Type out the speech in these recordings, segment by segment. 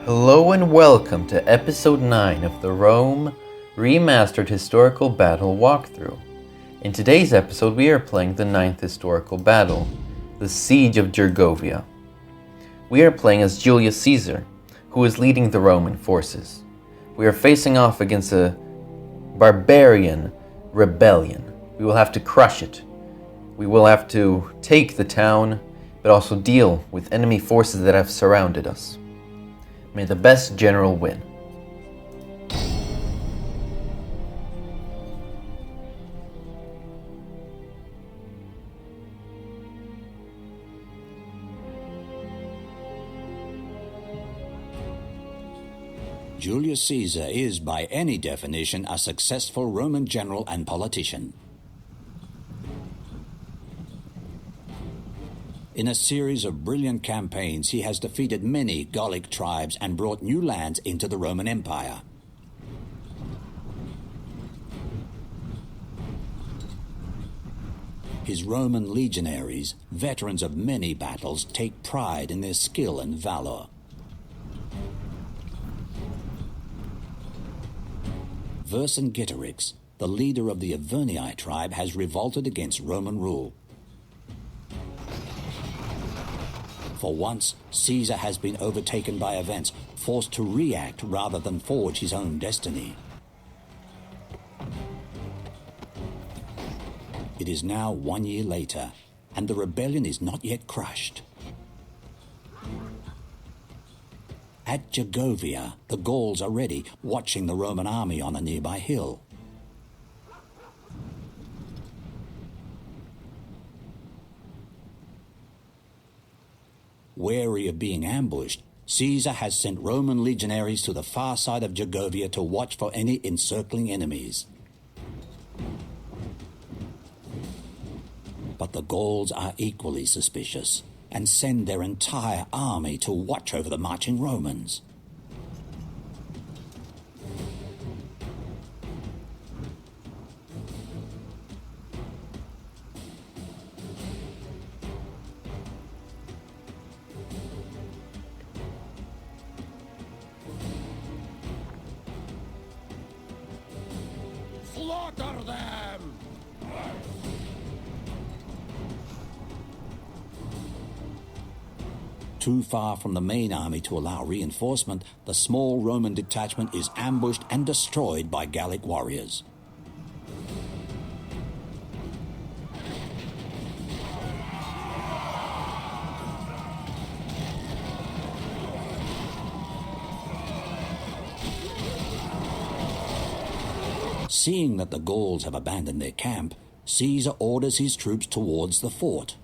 Hello and welcome to episode 9 of the Rome Remastered Historical Battle Walkthrough. In today's episode we are playing the 9th historical battle, the Siege of Gergovia. We are playing as Julius Caesar, who is leading the Roman forces. We are facing off against a barbarian rebellion. We will have to crush it. We will have to take the town, but also deal with enemy forces that have surrounded us. May the best general win. Julius Caesar is, by any definition, a successful Roman general and politician. In a series of brilliant campaigns, he has defeated many Gallic tribes and brought new lands into the Roman Empire. His Roman legionaries, veterans of many battles, take pride in their skill and valor. Vercingetorix, the leader of the Avernian tribe, has revolted against Roman rule. For once, Caesar has been overtaken by events, forced to react rather than forge his own destiny. It is now 1 year later, and the rebellion is not yet crushed. At Gergovia, the Gauls are ready, watching the Roman army on a nearby hill. Wary of being ambushed, Caesar has sent Roman legionaries to the far side of Gergovia to watch for any encircling enemies. But the Gauls are equally suspicious and send their entire army to watch over the marching Romans. Slaughter them! Too far from the main army to allow reinforcement, the small Roman detachment is ambushed and destroyed by Gallic warriors. Seeing that the Gauls have abandoned their camp, Caesar orders his troops towards the fort.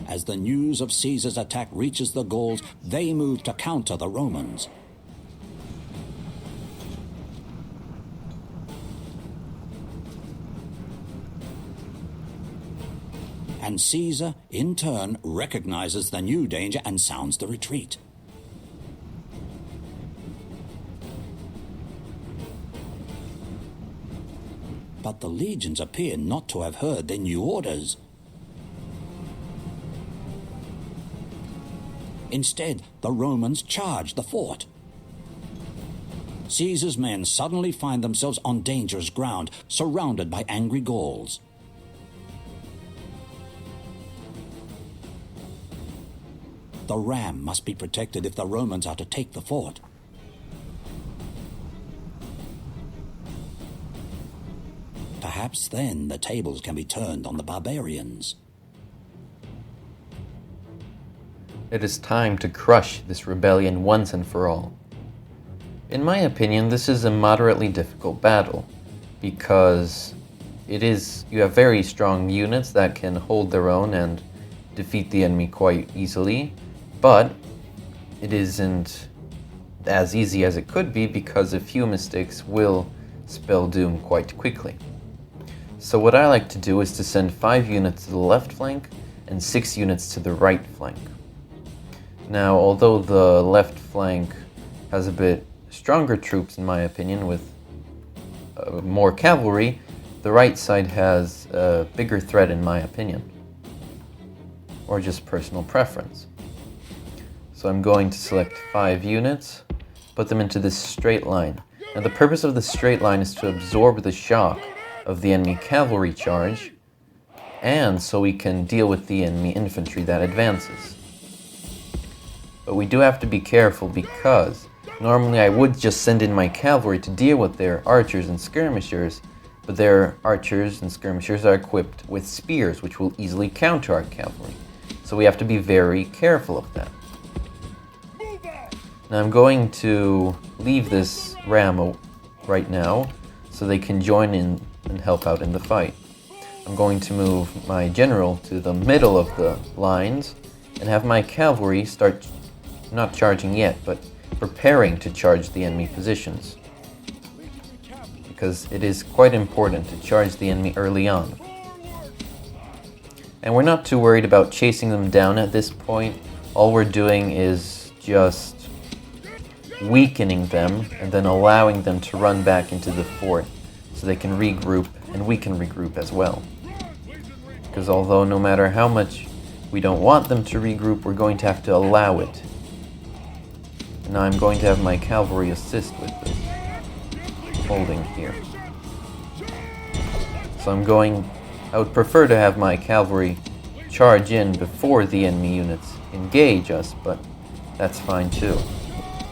As the news of Caesar's attack reaches the Gauls, they move to counter the Romans. And Caesar, in turn, recognizes the new danger and sounds the retreat. But the legions appear not to have heard their new orders. Instead, the Romans charge the fort. Caesar's men suddenly find themselves on dangerous ground, surrounded by angry Gauls. The ram must be protected if the Romans are to take the fort. Perhaps then the tables can be turned on the barbarians. It is time to crush this rebellion once and for all. In my opinion, this is a moderately difficult battle, because you have very strong units that can hold their own and defeat the enemy quite easily, but it isn't as easy as it could be because a few mistakes will spell doom quite quickly. So what I like to do is to send 5 units to the left flank and 6 units to the right flank. Now, although the left flank has a bit stronger troops in my opinion with more cavalry, the right side has a bigger threat in my opinion. Or just personal preference. So I'm going to select 5 units, put them into this straight line. Now the purpose of the straight line is to absorb the shock of the enemy cavalry charge, and so we can deal with the enemy infantry that advances. But we do have to be careful because normally I would just send in my cavalry to deal with their archers and skirmishers, but their archers and skirmishers are equipped with spears, which will easily counter our cavalry. So we have to be very careful of that. Now I'm going to leave this ram right now so they can join in and help out in the fight. I'm going to move my general to the middle of the lines and have my cavalry start not charging yet, but preparing to charge the enemy positions. Because it is quite important to charge the enemy early on. And we're not too worried about chasing them down at this point. All we're doing is just weakening them and then allowing them to run back into the fort so they can regroup and we can regroup as well. Because although no matter how much we don't want them to regroup, we're going to have to allow it. And now I'm going to have my cavalry assist with this, holding here. So I would prefer to have my cavalry charge in before the enemy units engage us, but that's fine too.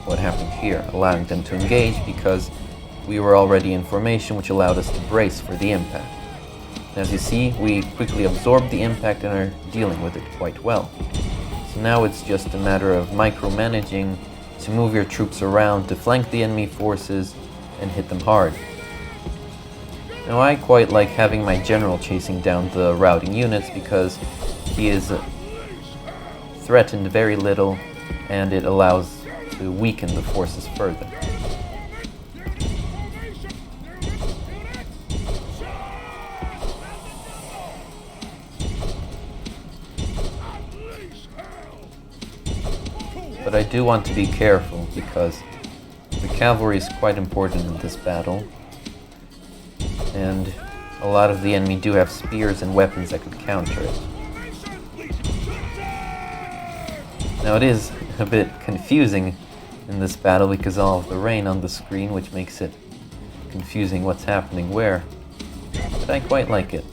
What happened here, allowing them to engage because we were already in formation, which allowed us to brace for the impact. And as you see, we quickly absorbed the impact and are dealing with it quite well. So now it's just a matter of micromanaging to move your troops around to flank the enemy forces and hit them hard. Now I quite like having my general chasing down the routing units because he is threatened very little and it allows to weaken the forces further. But I do want to be careful because the cavalry is quite important in this battle. And a lot of the enemy do have spears and weapons that could counter it. Now it is a bit confusing in this battle because of all of the rain on the screen, which makes it confusing what's happening where. But I quite like it.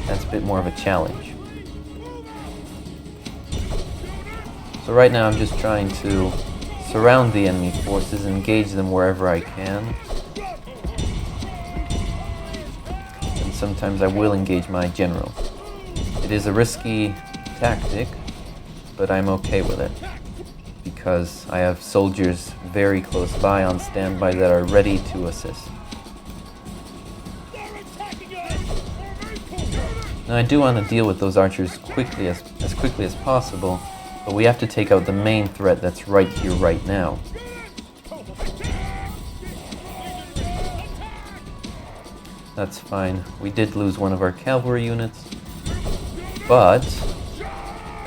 That's a bit more of a challenge. So right now I'm just trying to surround the enemy forces, engage them wherever I can. And sometimes I will engage my general. It is a risky tactic, but I'm okay with it. Because I have soldiers very close by on standby that are ready to assist. Now I do want to deal with those archers quickly as quickly as possible, but we have to take out the main threat that's right here, right now. That's fine. We did lose one of our cavalry units, but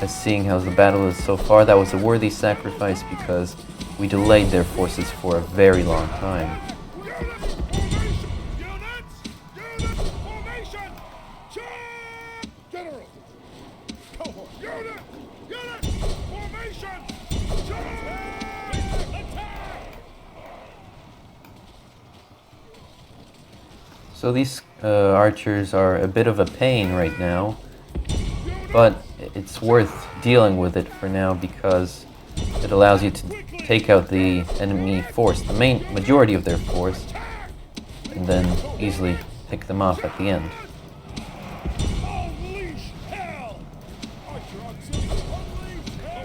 as seeing how the battle is so far, that was a worthy sacrifice because we delayed their forces for a very long time. So these archers are a bit of a pain right now, but it's worth dealing with it for now because it allows you to take out the enemy force, the majority of their force, and then easily pick them off at the end.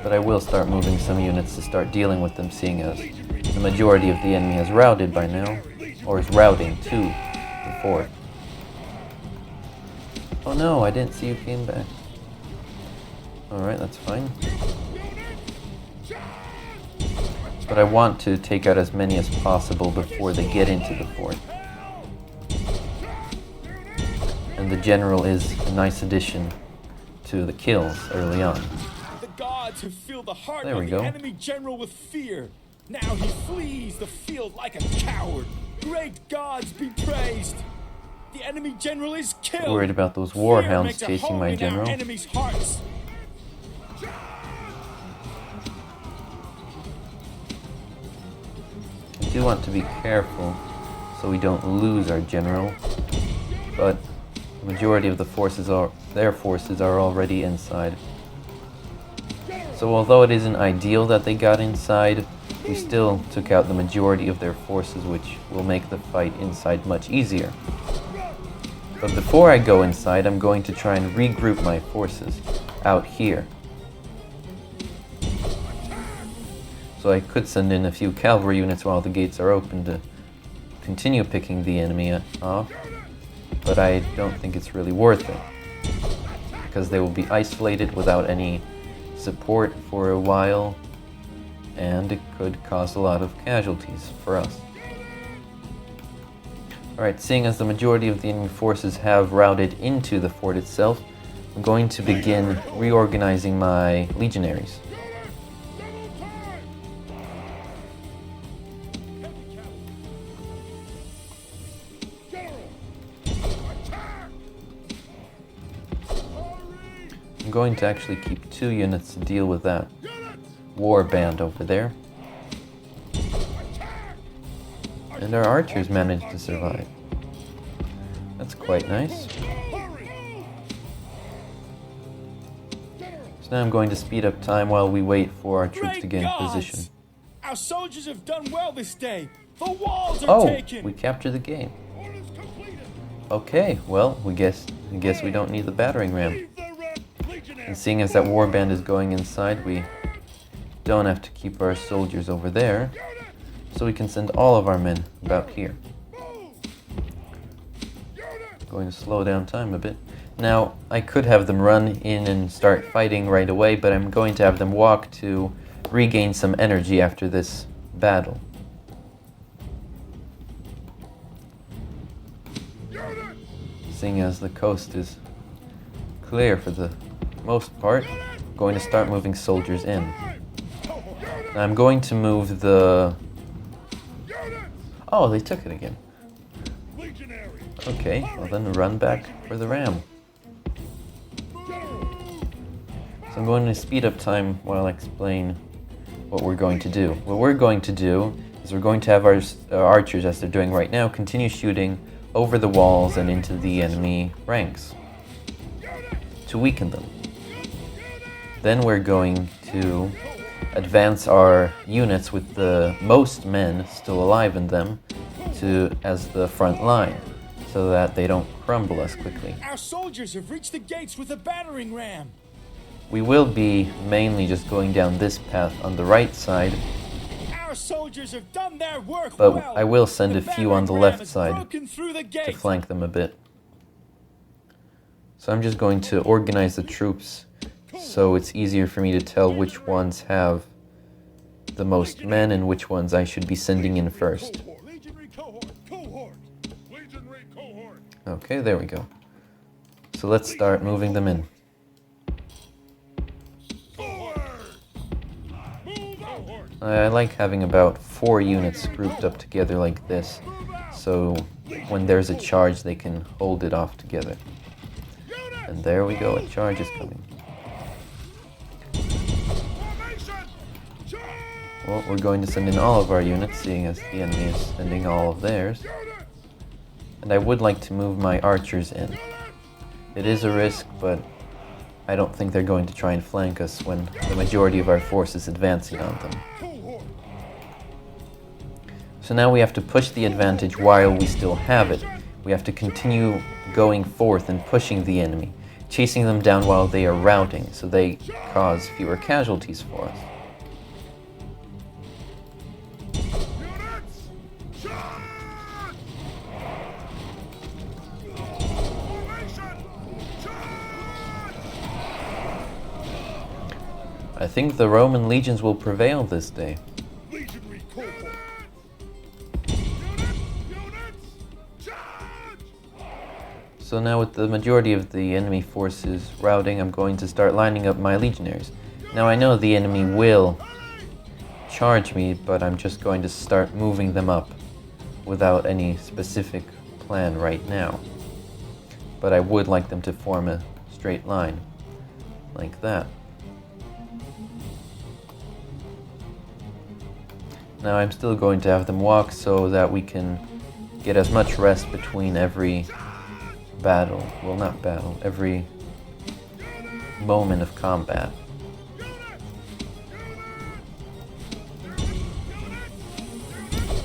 But I will start moving some units to start dealing with them, seeing as the majority of the enemy has routed by now, or is routing to the fort. Oh no, I didn't see you came back. Alright, that's fine. But I want to take out as many as possible before they get into the fort. And the general is a nice addition to the kills early on. The gods have filled the heart There of we the go. enemy general with fear. Now he flees the field like a coward. Great gods be praised. The enemy general is killed. Worried about those Fear warhounds makes a chasing home my in our general. enemies' hearts. I do want to be careful so we don't lose our general, but the majority of their forces are already inside. So although it isn't ideal that they got inside, we still took out the majority of their forces, which will make the fight inside much easier. But before I go inside, I'm going to try and regroup my forces out here. So I could send in a few cavalry units while the gates are open to continue picking the enemy off, but I don't think it's really worth it, because they will be isolated without any support for a while, and it could cause a lot of casualties for us. Alright, seeing as the majority of the enemy forces have routed into the fort itself, I'm going to begin reorganizing my legionaries. I'm going to actually keep 2 units to deal with that war band over there. And our archers managed to survive. That's quite nice. So now I'm going to speed up time while we wait for our troops to get in position. Our soldiers have done well this day. The walls are taken. We captured the game. Okay, well, I guess we don't need the battering ram. And seeing as that warband is going inside, we don't have to keep our soldiers over there, so we can send all of our men about here. Going to slow down time a bit. Now, I could have them run in and start fighting right away, but I'm going to have them walk to regain some energy after this battle. Seeing as the coast is clear for the most part, I'm going to start moving soldiers in. Now I'm going to move the... Oh, they took it again. Okay, well then run back for the ram. So I'm going to speed up time while I explain what we're going to do. What we're going to do is we're going to have our archers, as they're doing right now, continue shooting over the walls and into the enemy ranks to weaken them. Then we're going to advance our units with the most men still alive in them as the front line, so that they don't crumble us quickly. Our soldiers have reached the gates with a battering ram. We will be mainly just going down this path on the right side, Our soldiers have done their work but well. I will send The a few on the battering ram left has side broken through the to gate. flank them a bit. So I'm just going to organize the troops so it's easier for me to tell which ones have the most men and which ones I should be sending in first. Okay, there we go. So let's start moving them in. I like having about 4 units grouped up together like this, so when there's a charge they can hold it off together. And there we go, a charge is coming. Well, we're going to send in all of our units, seeing as the enemy is sending all of theirs. And I would like to move my archers in. It is a risk, but I don't think they're going to try and flank us when the majority of our force is advancing on them. So now we have to push the advantage while we still have it. We have to continue going forth and pushing the enemy, chasing them down while they are routing, so they cause fewer casualties for us. I think the Roman legions will prevail this day. So now with the majority of the enemy forces routing, I'm going to start lining up my legionaries. Now I know the enemy will charge me, but I'm just going to start moving them up without any specific plan right now. but I would like them to form a straight line, like that. Now I'm still going to have them walk so that we can get as much rest between every battle. Well, not battle, every moment of combat.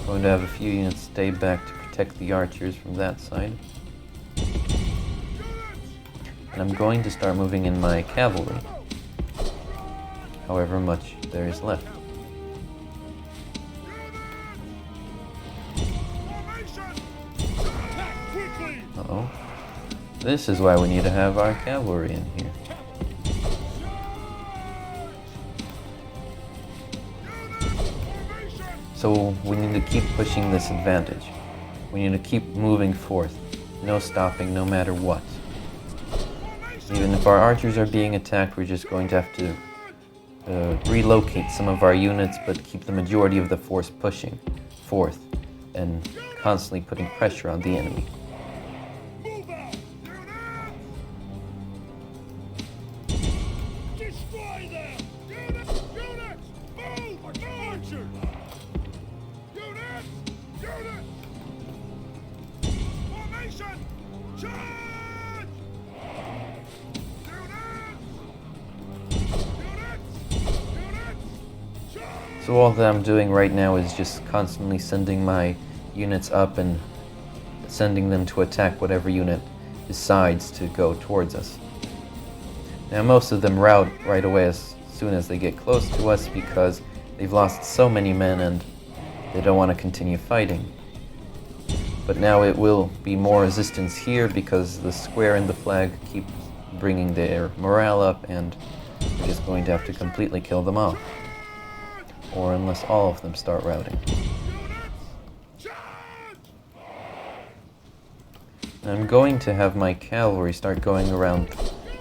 Going to have a few units stay back to protect the archers from that side. And I'm going to start moving in my cavalry, however much there is left. Uh-oh. This is why we need to have our cavalry in here. So we need to keep pushing this advantage. We need to keep moving forth. No stopping, no matter what. Even if our archers are being attacked, we're just going to have to relocate some of our units, but keep the majority of the force pushing forth and constantly putting pressure on the enemy. So all that I'm doing right now is just constantly sending my units up and sending them to attack whatever unit decides to go towards us. Now most of them rout right away as soon as they get close to us because they've lost so many men and they don't want to continue fighting. But now it will be more resistance here because the square and the flag keep bringing their morale up, and we're just going to have to completely kill them off. Or unless all of them start routing. I'm going to have my cavalry start going around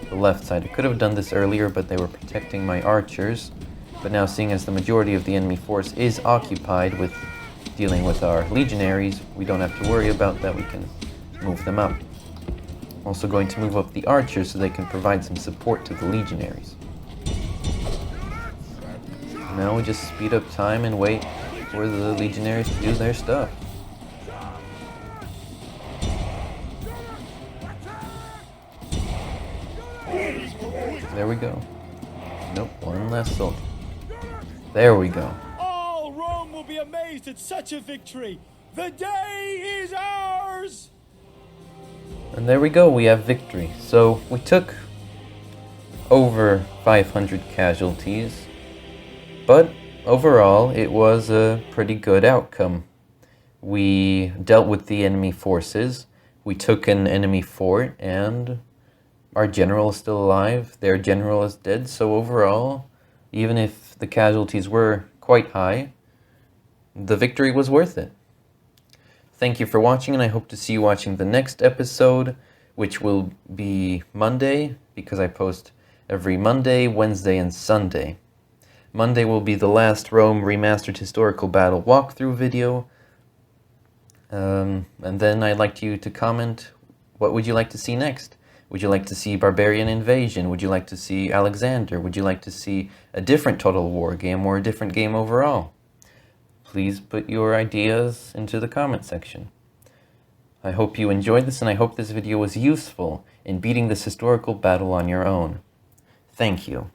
the left side. I could have done this earlier, but they were protecting my archers. But now, seeing as the majority of the enemy force is occupied with dealing with our legionaries, we don't have to worry about that. We can move them up. I'm also going to move up the archers so they can provide some support to the legionaries. Now we just speed up time and wait for the legionaries to do their stuff. There we go. Nope, one less soldier. There we go. All Rome will be amazed at such a victory. The day is ours! And there we go, we have victory. So we took over 500 casualties. But overall, it was a pretty good outcome. We dealt with the enemy forces, we took an enemy fort, and our general is still alive, their general is dead, so overall, even if the casualties were quite high, the victory was worth it. Thank you for watching, and I hope to see you watching the next episode, which will be Monday, because I post every Monday, Wednesday, and Sunday. Monday will be the last Rome Remastered historical battle walkthrough video. And then I'd like you to comment, what would you like to see next? Would you like to see Barbarian Invasion? Would you like to see Alexander? Would you like to see a different Total War game or a different game overall? Please put your ideas into the comment section. I hope you enjoyed this, and I hope this video was useful in beating this historical battle on your own. Thank you.